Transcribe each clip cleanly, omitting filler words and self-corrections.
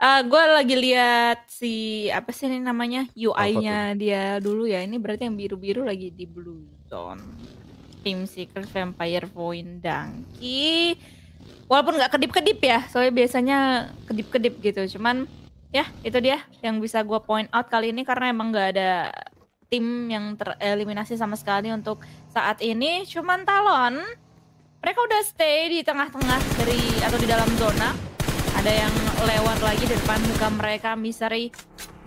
Gue lagi lihat si apa sih ini namanya Apa tuh? UI-nya dia dulu ya. Ini berarti yang biru-biru lagi di Blue Zone. Team Secret Vampire Void Donkey. Walaupun nggak kedip-kedip ya, soalnya biasanya kedip-kedip gitu. Cuman ya itu dia yang bisa gue point out kali ini karena emang nggak ada tim yang tereliminasi sama sekali untuk saat ini. Cuman Talon, mereka udah stay di tengah-tengah dari atau di dalam zona. Ada yang lewat lagi di depan muka mereka. Misery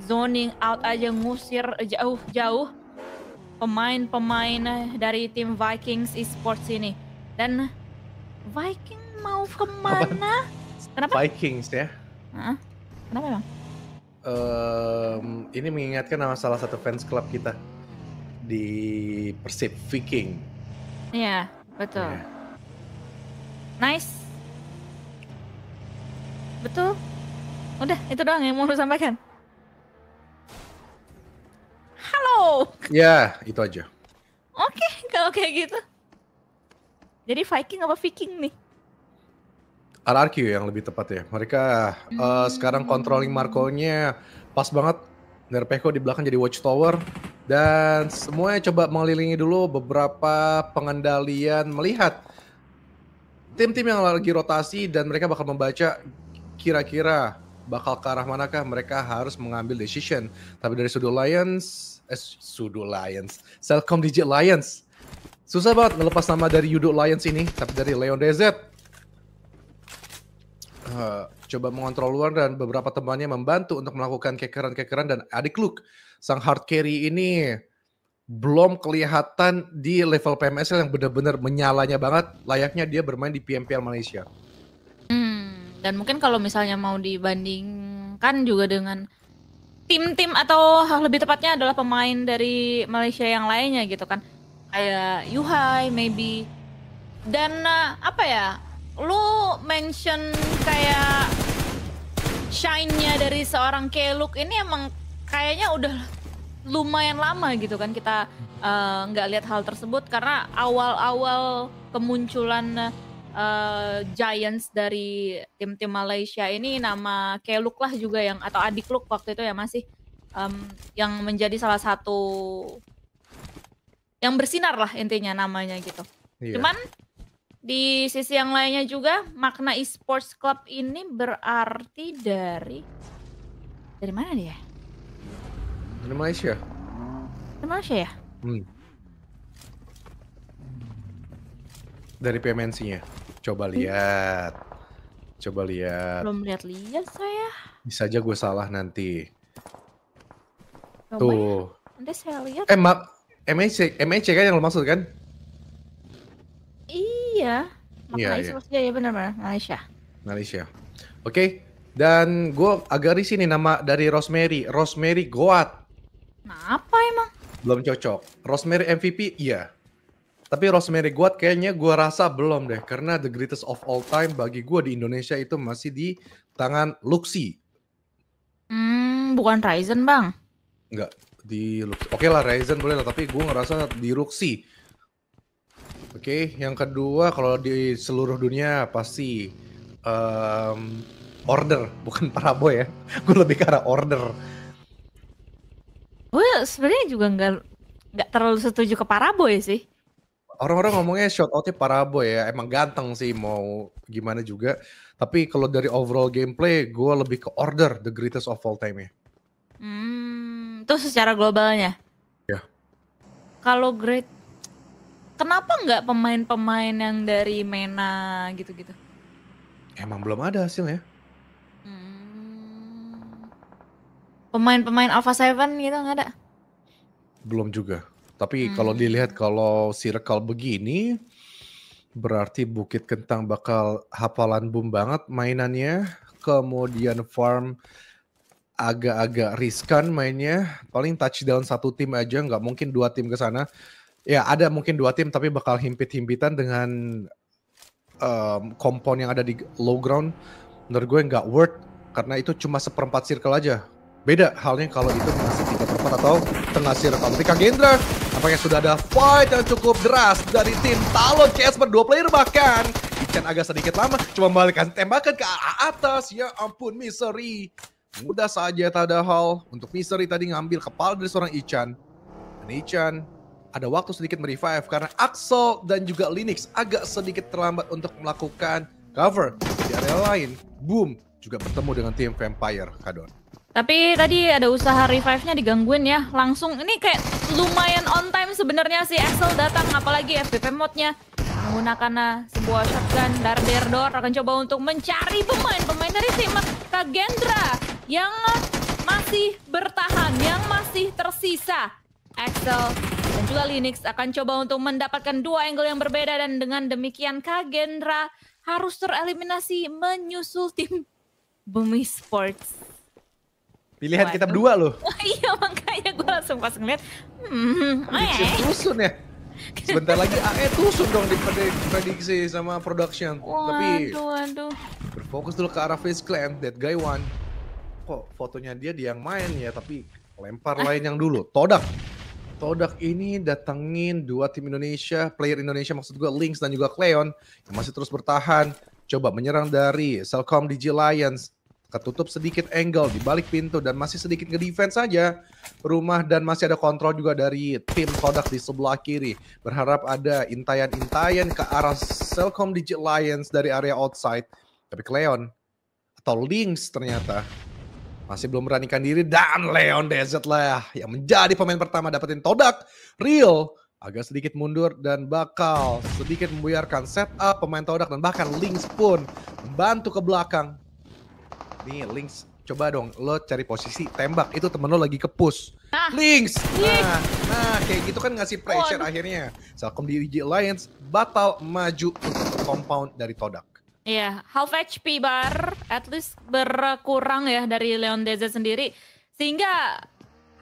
zoning out aja, ngusir jauh-jauh pemain-pemain dari tim Vikings Esports ini. Dan Viking mau kemana? Kenapa? Vikings ya. Kenapa emang? Ini mengingatkan nama salah satu fans club kita di Persib, Viking. Iya, betul. Yeah. Nice. Betul. Udah, itu doang yang mau lu sampaikan. Halo. Ya, itu aja. Oke, kalau kayak gitu. Jadi Viking apa Viking nih? RRQ yang lebih tepat ya. Mereka sekarang controlling Marco-nya pas banget. Nerpeko di belakang jadi watchtower. Dan semuanya coba mengelilingi dulu beberapa pengendalian, melihat tim-tim yang lagi rotasi dan mereka bakal membaca kira-kira bakal ke arah manakah mereka harus mengambil decision. Tapi dari sudut Lions, Selcom Digit Lions, susah banget ngelepas nama dari Yudo Lions ini. Tapi dari Leon DZ coba mengontrol luar dan beberapa temannya membantu untuk melakukan kekeran-kekeran. Dan adik Luke, sang hard carry ini belum kelihatan di level PMSL yang benar-benar menyalanya banget, layaknya dia bermain di PMPL Malaysia. Dan mungkin kalau misalnya mau dibandingkan juga dengan tim-tim atau lebih tepatnya adalah pemain dari Malaysia yang lainnya gitu kan, kayak Yuhai maybe. Dan apa ya, lu mention kayak shine-nya dari seorang Keluk ini emang kayaknya udah lumayan lama gitu kan kita nggak lihat hal tersebut, karena awal-awal kemunculan Giants dari tim-tim Malaysia ini nama Keluk lah juga yang, atau adik Luk waktu itu ya masih yang menjadi salah satu yang bersinar lah intinya namanya gitu. Iya. Cuman di sisi yang lainnya juga makna esports club ini berarti dari mana dia? Dari Malaysia. Dari Malaysia ya? Dari PMNC-nya. Coba lihat. Belum lihat saya. Bisa aja gue salah nanti. Coba tuh. Ya. Nanti saya lihat. MHC kan yang lo maksud kan? Iya. Makna esports ya benar Malaysia. Oke. Dan gue agak risih nih nama dari Rosemary Goat. Kenapa emang? Belum cocok. Rosemary MVP iya. Tapi Rosemary Goat kayaknya gue rasa belum deh. Karena the greatest of all time bagi gue di Indonesia itu masih di tangan Luxi. Bukan Ryzen bang? Enggak, di Luxi. Oke lah Ryzen boleh lah, tapi gue ngerasa di Luxi. Oke, yang kedua kalau di seluruh dunia pasti Order, bukan Parabo ya. Gue lebih ke arah Order. Gue sebenarnya juga nggak terlalu setuju ke Paraboy sih. Orang-orang ngomongnya shout outnya Parabo ya, emang ganteng sih mau gimana juga. Tapi kalau dari overall gameplay, gue lebih ke Order, the greatest of all time ya. Itu secara globalnya? Ya. Kalau great, kenapa nggak pemain-pemain yang dari MENA gitu-gitu? Emang belum ada hasilnya. Pemain-pemain Alpha 7 gitu nggak ada? Belum juga. Tapi kalau dilihat kalau circle begini, berarti Bukit Kentang bakal hafalan boom banget mainannya. Kemudian Farm agak-agak riskan mainnya. Paling touchdown satu tim aja, nggak mungkin dua tim ke sana. Ya ada mungkin dua tim tapi bakal himpit-himpitan dengan kompon yang ada di low ground. Menurut gue nggak worth karena itu cuma seperempat circle aja. Beda halnya kalau itu masih 3/4 atau tengah circle. Ketika Gendra, apakah sudah ada fight yang cukup deras dari tim Talon CS berdua player bahkan Ichan agak sedikit lama, coba membalikkan tembakan ke atas. Ya ampun, Misery. Mudah saja tak ada hal untuk Misery tadi ngambil kepala dari seorang Ichan. Dan Ichan ada waktu sedikit merevive karena Axel dan juga Linux agak sedikit terlambat untuk melakukan cover di area lain. Boom, juga bertemu dengan tim Vampire, Kadon. Tapi tadi ada usaha revive-nya digangguin ya. Langsung ini kayak lumayan on time sebenarnya si Axel datang, apalagi FPP mode-nya menggunakan sebuah shotgun. Darderdor akan coba untuk mencari pemain dari tim Kagendra yang masih bertahan, yang masih tersisa. Axel dan juga Linux akan coba untuk mendapatkan dua angle yang berbeda, dan dengan demikian Kagendra harus tereliminasi menyusul tim Bumi Sports. Pilihan kita berdua loh. Iya, makanya gue langsung pas ngeliat. Tusun ya. Sebentar lagi AE tusun dong diprediksi sama production. Tapi berfokus dulu ke arah Face Clan, That Guy One. Kok fotonya dia yang main ya, tapi lempar lain yang dulu. Todak ini datengin dua tim Indonesia, player Indonesia maksud gue, Lynx dan juga Cleon yang masih terus bertahan. Coba menyerang dari Cellcom DJ Lions. Ketutup sedikit angle di balik pintu dan masih sedikit nge-defense saja rumah, dan masih ada kontrol juga dari tim Todak di sebelah kiri. Berharap ada intayan-intayan ke arah Cellcom DJ Lions dari area outside. Tapi Cleon atau Lynx ternyata masih belum beranikan diri, dan Leon DZ lah yang menjadi pemain pertama dapetin Todak. Real agak sedikit mundur dan bakal sedikit membuyarkan setup pemain Todak, dan bahkan Lynx pun membantu ke belakang. Nih Lynx, coba dong lo cari posisi tembak, itu temen lo lagi ke push. Lynx! Nah kayak gitu kan ngasih pressure. Akhirnya Cellcom DJ Alliance batal maju untuk compound dari Todak. Iya, half HP bar at least berkurang ya dari Leon DZ sendiri. Sehingga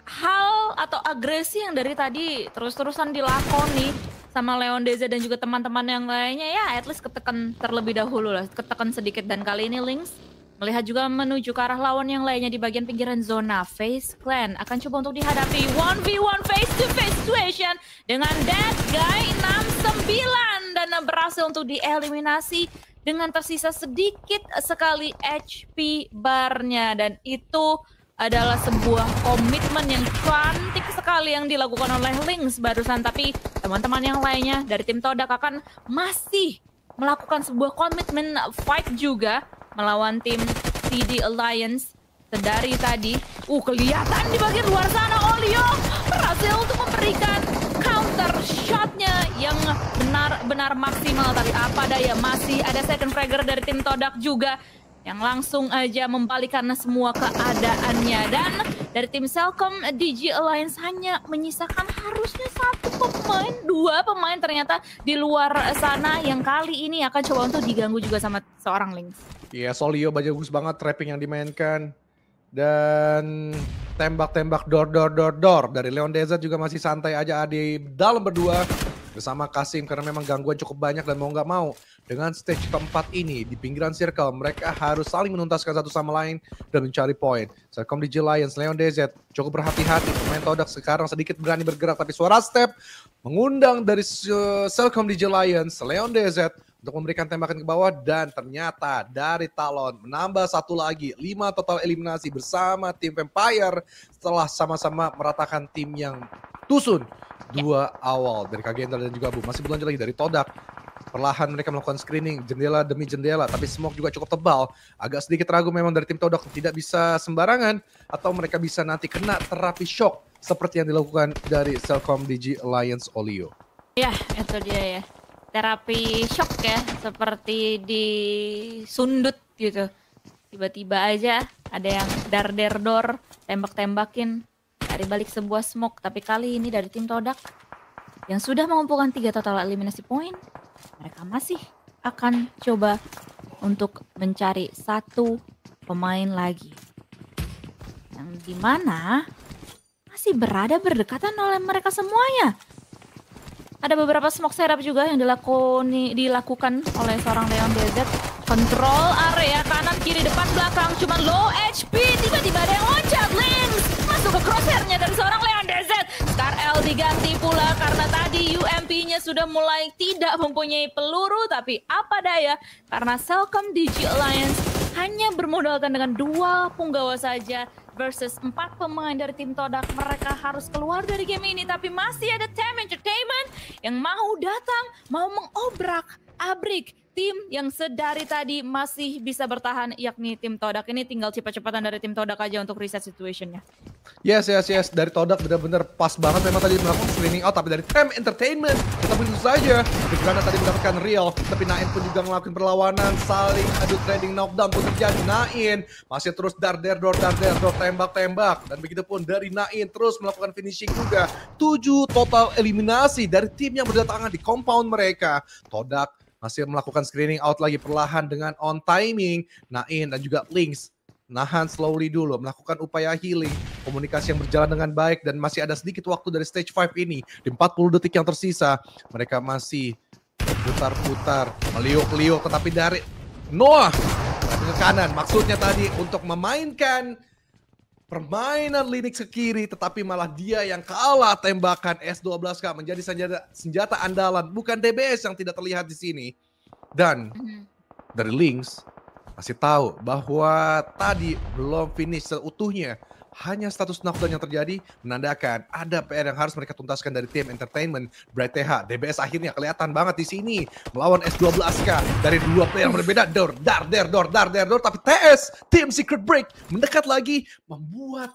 hal atau agresi yang dari tadi terus-terusan dilakoni sama Leon DZ dan juga teman-teman yang lainnya, ya at least ketekan terlebih dahulu lah, ketekan sedikit. Dan kali ini Lynx melihat juga menuju ke arah lawan yang lainnya di bagian pinggiran zona. Face Clan akan coba untuk dihadapi 1v1 face to face situation dengan That Guy 69, dan berhasil untuk dieliminasi dengan tersisa sedikit sekali HP barnya. Dan itu adalah sebuah komitmen yang cantik sekali yang dilakukan oleh Lynx barusan. Tapi teman-teman yang lainnya dari tim Todak akan masih melakukan sebuah komitmen fight juga melawan tim CD Alliance. Sedari tadi, kelihatan di bagian luar sana Olio berhasil untuk memberikan counter shotnya yang benar-benar maksimal. Tapi apa daya, masih ada second fragger dari tim Todak juga yang langsung aja membalikan semua keadaannya. Dan dari tim Cellcom DJ Alliance hanya menyisakan harusnya dua pemain ternyata di luar sana yang kali ini akan coba untuk diganggu juga sama seorang Lynx. Iya, Solio bagus banget trapping yang dimainkan. Dan tembak-tembak door dari Leon DZ juga masih santai aja di dalam berdua bersama Kasim, karena memang gangguan cukup banyak. Dan mau nggak mau dengan stage keempat ini di pinggiran circle, mereka harus saling menuntaskan satu sama lain dan mencari poin. Cellcom DJ Lions, Leon DZ cukup berhati-hati. Pemain Todak sekarang sedikit berani bergerak, tapi suara step mengundang dari Cellcom DJ Lions, Leon DZ untuk memberikan tembakan ke bawah. Dan ternyata dari Talon menambah satu lagi, 5 total eliminasi bersama tim Vampire setelah sama-sama meratakan tim yang tusun. Dua awal dari Kagendra dan juga Bu. Masih berlanjut lagi dari Todak. Perlahan mereka melakukan screening jendela demi jendela, tapi smoke juga cukup tebal. Agak sedikit ragu memang dari tim Todak, tidak bisa sembarangan atau mereka bisa nanti kena terapi shock seperti yang dilakukan dari Cellcom DJ Alliance Olio. Ya, itu dia ya. Terapi shock ya, seperti disundut gitu. Tiba-tiba aja ada yang darderdor, tembak-tembakin dari balik sebuah smoke. Tapi kali ini dari tim Todak yang sudah mengumpulkan 3 total eliminasi point, mereka masih akan coba untuk mencari satu pemain lagi. Yang dimana masih berada berdekatan oleh mereka semuanya. Ada beberapa smoke setup juga yang dilakukan oleh seorang Leon DZ. Kontrol area kanan, kiri, depan, belakang. Cuman low HP, tiba-tiba ada yang loncat. Lynx masuk ke crosshairnya dari seorang Leon DZ. Scar LD diganti pula karena tadi UMP-nya sudah mulai tidak mempunyai peluru, tapi apa daya karena Cellcom DG Alliance hanya bermodalkan dengan 2 punggawa saja versus 4 pemain dari tim Todak. Mereka harus keluar dari game ini, tapi masih ada Team Entertainment yang mau datang, mau mengobrak-abrik tim yang sedari tadi masih bisa bertahan, yakni tim Todak. Ini tinggal cepat-cepatan dari tim Todak aja untuk reset situationnya. Yes. Dari Todak benar-benar pas banget memang tadi melakukan screening out, tapi dari Team Entertainment tetap begitu saja. Tapi Grana tadi mendapatkan real, tapi Nain pun juga melakukan perlawanan, saling adu trading knockdown pun terjadi. Nain masih terus dar der dor tembak-tembak, dan begitu pun dari Nain terus melakukan finishing juga. 7 total eliminasi dari tim yang berdatangan di compound mereka. Todak masih melakukan screening out lagi perlahan dengan on timing. Nain dan juga Lynx nahan slowly dulu, melakukan upaya healing, komunikasi yang berjalan dengan baik, dan masih ada sedikit waktu dari stage 5 ini. Di 40 detik yang tersisa, mereka masih putar-putar, meliuk-liuk, tetapi dari Noah ke kanan, maksudnya tadi untuk memainkan permainan Linux ke kiri, tetapi malah dia yang kalah tembakan. S12K menjadi senjata andalan, bukan DBS yang tidak terlihat di sini. Dan dari Lynx masih tahu bahwa tadi belum finish seutuhnya. Hanya status knockdown yang terjadi menandakan ada PR yang harus mereka tuntaskan dari tim Entertainment. Bright TH, DBS akhirnya kelihatan banget di sini melawan S12K dari 2 player yang berbeda. Dar der, tapi TS, Team Secret Break mendekat lagi, membuat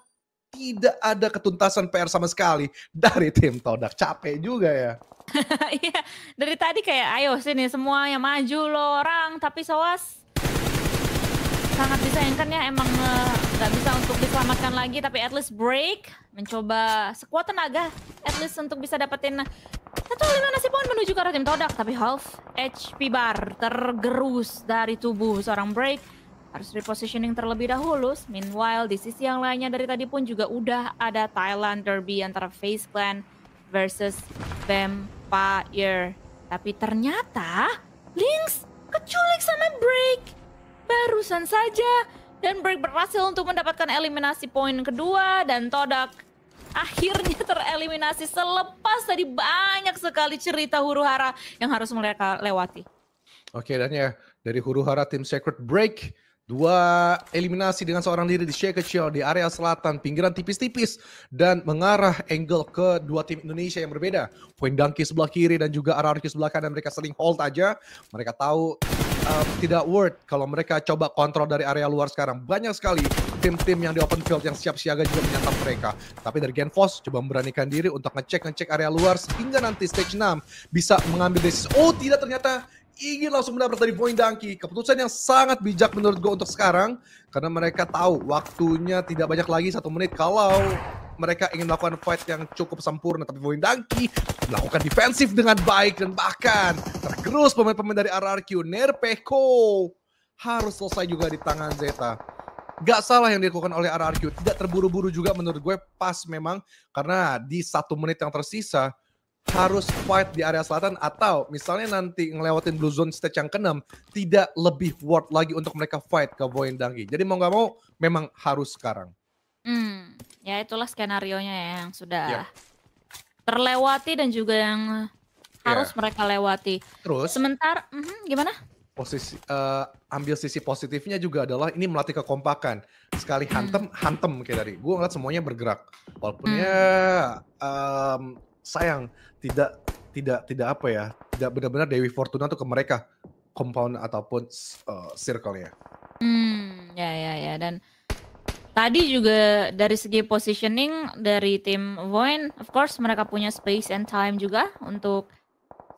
tidak ada ketuntasan PR sama sekali dari tim Todak. Capek juga ya. Iya, dari tadi kayak ayo sini semuanya maju lo orang, tapi Sowas sangat disayangkan ya, emang nggak bisa untuk diselamatkan lagi, tapi at least break mencoba sekuat tenaga at least untuk bisa dapetin 1 eliminasi poin menuju ke arah tim Todak, tapi half HP bar tergerus dari tubuh seorang break, harus repositioning terlebih dahulu. Meanwhile di sisi yang lainnya dari tadi pun juga udah ada Thailand Derby antara FaZe Clan versus Vampire, tapi ternyata Lynx keculik sama break barusan saja, dan break berhasil untuk mendapatkan eliminasi poin kedua, dan Todak akhirnya tereliminasi selepas tadi banyak sekali cerita huru-hara yang harus mereka lewati. Oke, dan ya dari huru-hara tim Secret Break, 2 eliminasi dengan seorang diri di Shake Kecil di area selatan, pinggiran tipis-tipis, dan mengarah angle ke 2 tim Indonesia yang berbeda. Point Donkey sebelah kiri dan juga RRQ sebelah kanan, mereka saling hold aja. Mereka tahu tidak worth kalau mereka coba kontrol dari area luar sekarang. Banyak sekali tim-tim yang di open field yang siap siaga juga menyantap mereka. Tapi dari GeNFOS coba memberanikan diri untuk ngecek area luar sehingga nanti stage 6 bisa mengambil desisi. Oh tidak, ternyata ingin langsung mendapat dari Point Donkey. Keputusan yang sangat bijak menurut gue untuk sekarang, karena mereka tahu waktunya tidak banyak lagi, 1 menit kalau mereka ingin melakukan fight yang cukup sempurna. Tapi Point Donkey melakukan defensif dengan baik, dan bahkan tergerus pemain-pemain dari RRQ. Nerpeko harus selesai juga di tangan Zeta. Gak salah yang dilakukan oleh RRQ, tidak terburu-buru juga menurut gue, pas memang, karena di 1 menit yang tersisa harus fight di area selatan, atau misalnya nanti ngelewatin blue zone stage yang ke-6 tidak lebih worth lagi untuk mereka fight ke Point Donkey. Jadi mau gak mau memang harus sekarang. Ya itulah skenarionya ya, yang sudah terlewati dan juga yang harus mereka lewati. Terus sementara gimana? Posisi ambil sisi positifnya juga adalah ini melatih kekompakan. Sekali hantem kayak tadi. Gue ngeliat semuanya bergerak. Walaupun sayang tidak apa ya, tidak benar-benar Dewi Fortuna tuh ke mereka compound ataupun circle-nya. Ya, dan tadi juga dari segi positioning dari tim Void, of course mereka punya space and time juga untuk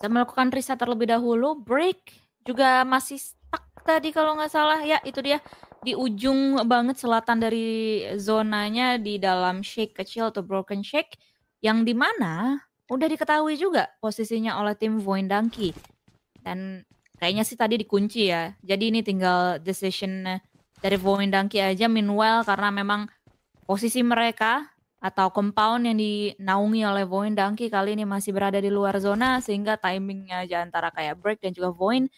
melakukan riset terlebih dahulu. Break juga masih stuck tadi kalau nggak salah ya, itu dia di ujung banget selatan dari zonanya di dalam shake kecil atau broken shake, yang dimana udah diketahui juga posisinya oleh tim Point Donkey, dan kayaknya sih tadi dikunci ya. Jadi ini tinggal decision dari Point Donkey aja. Meanwhile karena memang posisi mereka atau compound yang dinaungi oleh Point Donkey kali ini masih berada di luar zona, sehingga timingnya aja antara kayak Break dan juga Point,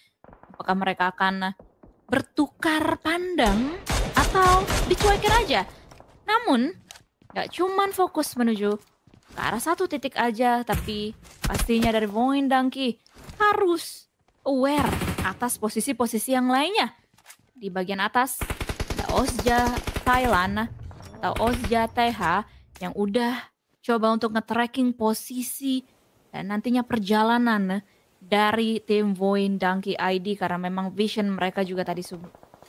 apakah mereka akan bertukar pandang atau dicuekin aja. Namun gak cuman fokus menuju ke arah satu titik aja, tapi pastinya dari Voin Dangki harus aware atas posisi-posisi yang lainnya. Di bagian atas ada Ozja Thailand atau Ozja TH yang udah coba untuk nge-tracking posisi dan nantinya perjalanan dari tim Voin Dangki ID karena memang vision mereka juga tadi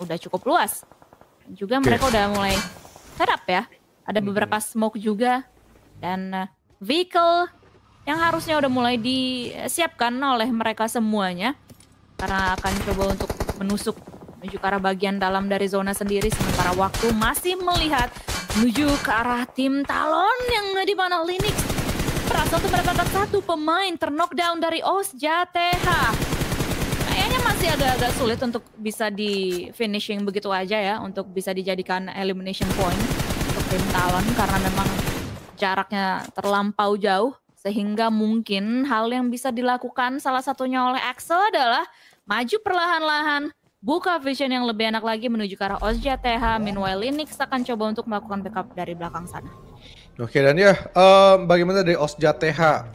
udah cukup luas. Juga mereka udah mulai setup ya. Ada beberapa smoke juga dan vehicle yang harusnya udah mulai disiapkan oleh mereka semuanya karena akan coba untuk menusuk menuju ke arah bagian dalam dari zona sendiri, sementara waktu masih melihat menuju ke arah tim Talon yang di mana Linux berhasil untuk mendapatkan satu pemain terknockdown dari Ozja TH. Kayaknya masih agak-agak sulit untuk bisa di finishing begitu aja ya, untuk bisa dijadikan elimination point untuk tim Talon karena memang jaraknya terlampau jauh, sehingga mungkin hal yang bisa dilakukan salah satunya oleh Axel adalah maju perlahan-lahan, buka vision yang lebih enak lagi menuju ke arah Ozja TH. Meanwhile Linux akan coba untuk melakukan backup dari belakang sana. Oke, dan ya bagaimana dari Ozja TH?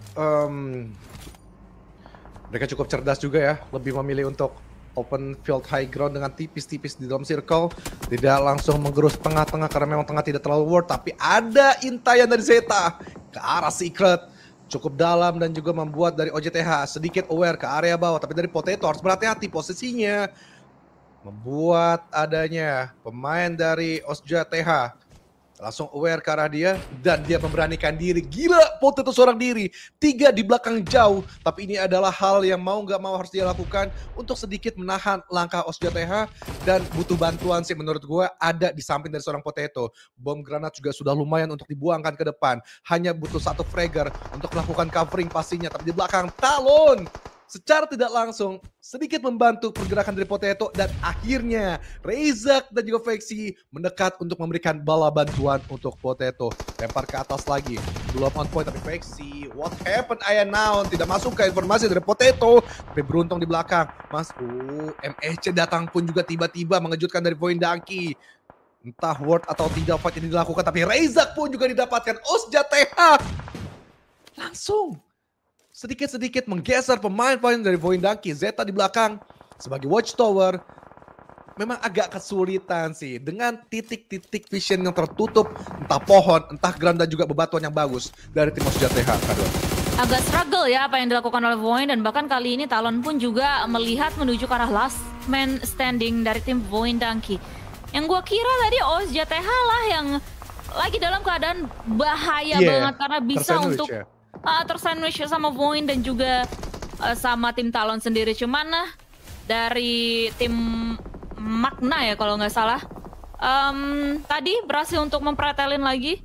Mereka cukup cerdas juga ya, lebih memilih untuk open field high ground dengan tipis-tipis di dalam circle, tidak langsung menggerus tengah-tengah karena memang tengah tidak terlalu worth, tapi ada intayan dari Zeta ke arah Secret cukup dalam dan juga membuat dari OJTH sedikit aware ke area bawah, tapi dari Potato harus berhati-hati posisinya, membuat adanya pemain dari Ozja TH langsung aware ke arah dia dan dia memberanikan diri. Gila, Potato seorang diri, 3 di belakang jauh, tapi ini adalah hal yang mau nggak mau harus dia lakukan untuk sedikit menahan langkah Ozja TH, dan butuh bantuan sih menurut gue ada di samping dari seorang Potato. Bom granat juga sudah lumayan untuk dibuangkan ke depan, hanya butuh satu fragger untuk melakukan covering pastinya, tapi di belakang Talon secara tidak langsung sedikit membantu pergerakan dari Potato, dan akhirnya Razak dan juga Vexy mendekat untuk memberikan bala bantuan untuk Potato. Lempar ke atas lagi, belum on point tapi Vexy, what happened Ayah now? Tidak masuk ke informasi dari Potato, tapi beruntung di belakang Mas. MEC datang pun juga tiba-tiba mengejutkan dari Voin Dangki. Entah worth atau tidak fight ini dilakukan, tapi Razak pun juga didapatkan. Ozja TH langsung sedikit-sedikit menggeser pemain-pemain dari Voin Dangki. Zeta di belakang sebagai watchtower memang agak kesulitan sih dengan titik-titik vision yang tertutup, entah pohon, entah ground dan juga bebatuan yang bagus dari tim Ozja TH. Agak struggle ya apa yang dilakukan oleh Voin, dan bahkan kali ini Talon pun juga melihat menuju ke arah last man standing dari tim Voin Dangki. Yang gua kira tadi Ozja TH lah yang lagi dalam keadaan bahaya banget karena bisa untuk tersandwich sama Voin dan juga sama tim Talon sendiri. Cuman dari tim Magna ya kalau nggak salah tadi berhasil untuk mempretelin lagi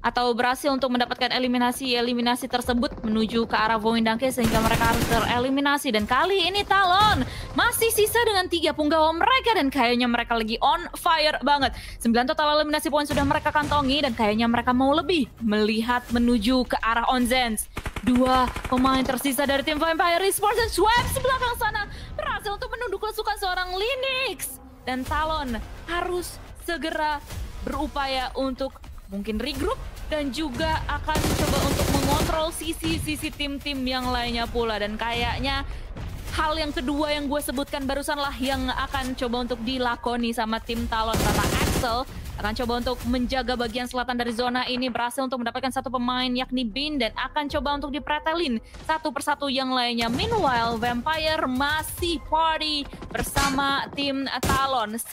atau berhasil untuk mendapatkan eliminasi tersebut menuju ke arah Voin Dangki, sehingga mereka harus tereliminasi. Dan kali ini Talon masih sisa dengan 3 punggawa mereka dan kayaknya mereka lagi on fire banget. 9 total eliminasi poin sudah mereka kantongi dan kayaknya mereka mau lebih, melihat menuju ke arah Onzens. 2 pemain tersisa dari tim Vampire Esports dan Swaps belakang sana berhasil untuk menunduk lesukan seorang Linux. Dan Talon harus segera berupaya untuk mungkin regroup dan juga akan coba untuk mengontrol sisi-sisi tim-tim yang lainnya pula. Dan kayaknya hal yang kedua yang gue sebutkan barusan lah yang akan coba untuk dilakoni sama tim Talon, karena Axel akan coba untuk menjaga bagian selatan dari zona ini, berhasil untuk mendapatkan 1 pemain yakni Bin, dan akan coba untuk dipretelin satu persatu yang lainnya. Meanwhile Vampire masih party bersama tim Talon. 1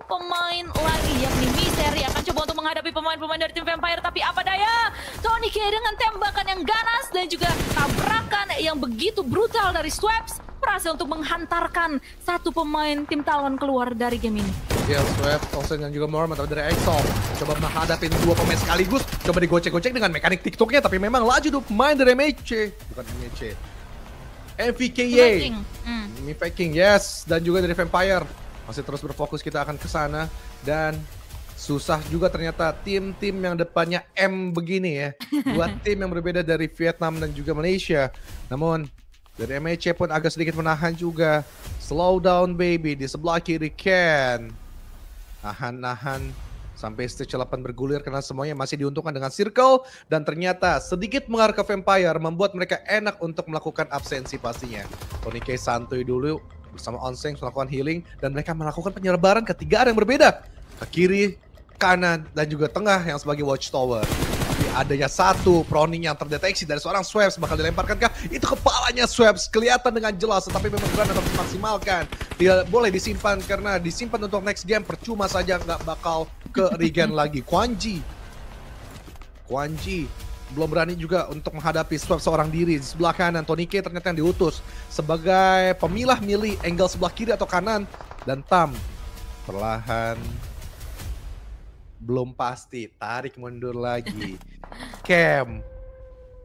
pemain lagi yakni Misteri akan coba untuk menghadapi pemain-pemain dari tim Vampire, tapi apa daya, Tony K dengan tembakan yang ganas dan juga tabrakan yang begitu brutal dari Swaps berhasil untuk menghantarkan 1 pemain tim Talon keluar dari game ini. Ya, Swaps, Olsen dan juga Mormon atau dari Exo coba menghadapi 2 pemain sekaligus, coba digocek-gocek dengan mekanik TikToknya, tapi memang laju 2 pemain dari MEC, bukan MEC, MVKY, Faking, yes, dan juga dari Vampire masih terus berfokus. Kita akan ke sana dan susah juga ternyata tim-tim yang depannya M begini ya. 2 tim yang berbeda dari Vietnam dan juga Malaysia. Namun dari MEC pun agak sedikit menahan juga. Slow down baby di sebelah kiri Ken. Nahan Sampai stage 8 bergulir karena semuanya masih diuntungkan dengan circle dan ternyata sedikit mengarah ke Vampire membuat mereka enak untuk melakukan absensi pastinya. Tony K santuy dulu bersama Onseng melakukan healing dan mereka melakukan penyebaran ke 3 arah yang berbeda. Ke kiri, kanan, dan juga tengah yang sebagai watchtower. Tapi adanya satu proning yang terdeteksi dari seorang Swaps bakal dilemparkankah? Itu kepalanya Swaps kelihatan dengan jelas tetapi memang granat harus dimaksimalkan. Tidak boleh disimpan karena disimpan untuk next game percuma saja nggak bakal ke regen lagi. Kwanji belum berani juga untuk menghadapi Swap seorang diri. Di sebelah kanan Tony K ternyata yang diutus sebagai pemilah milih angle sebelah kiri atau kanan. Dan Tam perlahan belum pasti tarik mundur lagi. Cam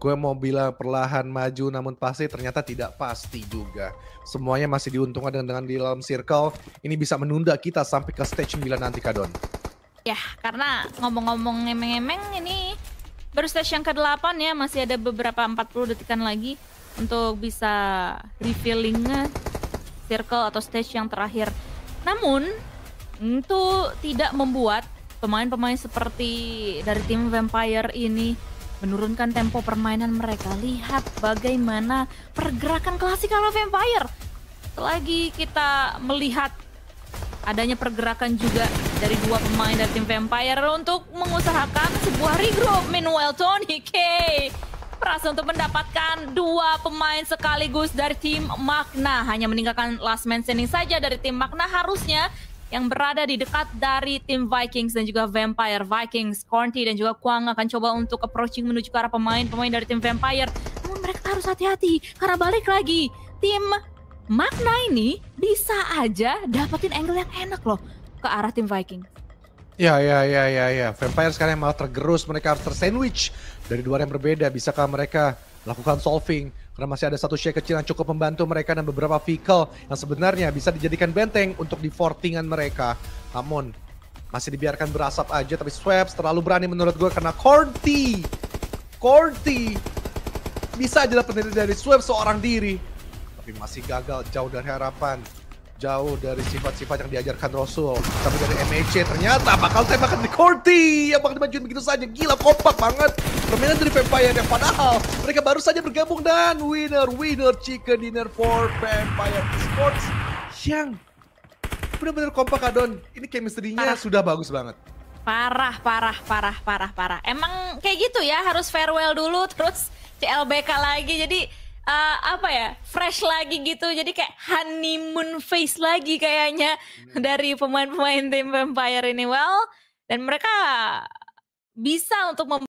gue mau bilang perlahan maju namun pasti ternyata tidak pasti juga. Semuanya masih diuntungkan dengan di dalam circle. Ini bisa menunda kita sampai ke stage 9 nanti Kak Don. Ya, karena ngomong-ngomong ngemeng-ngemeng ini baru stage yang ke-8 ya, masih ada beberapa 40 detikan lagi untuk bisa refilling circle atau stage yang terakhir. Namun, itu tidak membuat pemain-pemain seperti dari tim Vampire ini menurunkan tempo permainan mereka. Lihat bagaimana pergerakan klasik ala Vampire. Selagi kita melihat adanya pergerakan juga dari dua pemain dari tim Vampire untuk mengusahakan sebuah regroup. Meanwhile, Tony K berhasil untuk mendapatkan dua pemain sekaligus dari tim Magna. Hanya meninggalkan last man standing saja dari tim Magna harusnya yang berada di dekat dari tim Vikings dan juga Vampire. Vikings, Cornty dan juga Kwang akan coba untuk approaching menuju ke arah pemain-pemain dari tim Vampire. Namun mereka harus hati-hati karena balik lagi tim Magna ini bisa aja dapetin angle yang enak loh ke arah tim Viking. Ya. Vampire sekarang malah tergerus, mereka harus tersandwich dari dua yang berbeda. Bisakah mereka melakukan solving? Karena masih ada satu shake kecil yang cukup membantu mereka dan beberapa vehicle yang sebenarnya bisa dijadikan benteng untuk di fortingan mereka. Namun masih dibiarkan berasap aja, tapi Swaps terlalu berani menurut gue karena Cornty bisa aja dapat dari Swaps seorang diri. Tapi masih gagal, jauh dari harapan. Jauh dari sifat-sifat yang diajarkan Rasul. Tapi dari MHC ternyata bakal tembakan di Cornty yang bakal dimajuin begitu saja. Gila, kompak banget permainan dari Vampire yang padahal mereka baru saja bergabung dan winner chicken dinner for Vampire Esports yang benar-benar kompak Adon. Ini chemistry-nya sudah bagus banget. Parah. Emang kayak gitu ya, harus farewell dulu terus CLBK lagi. Jadi fresh lagi gitu. Jadi kayak honeymoon phase lagi kayaknya dari pemain-pemain tim Vampire ini. Dan mereka bisa untuk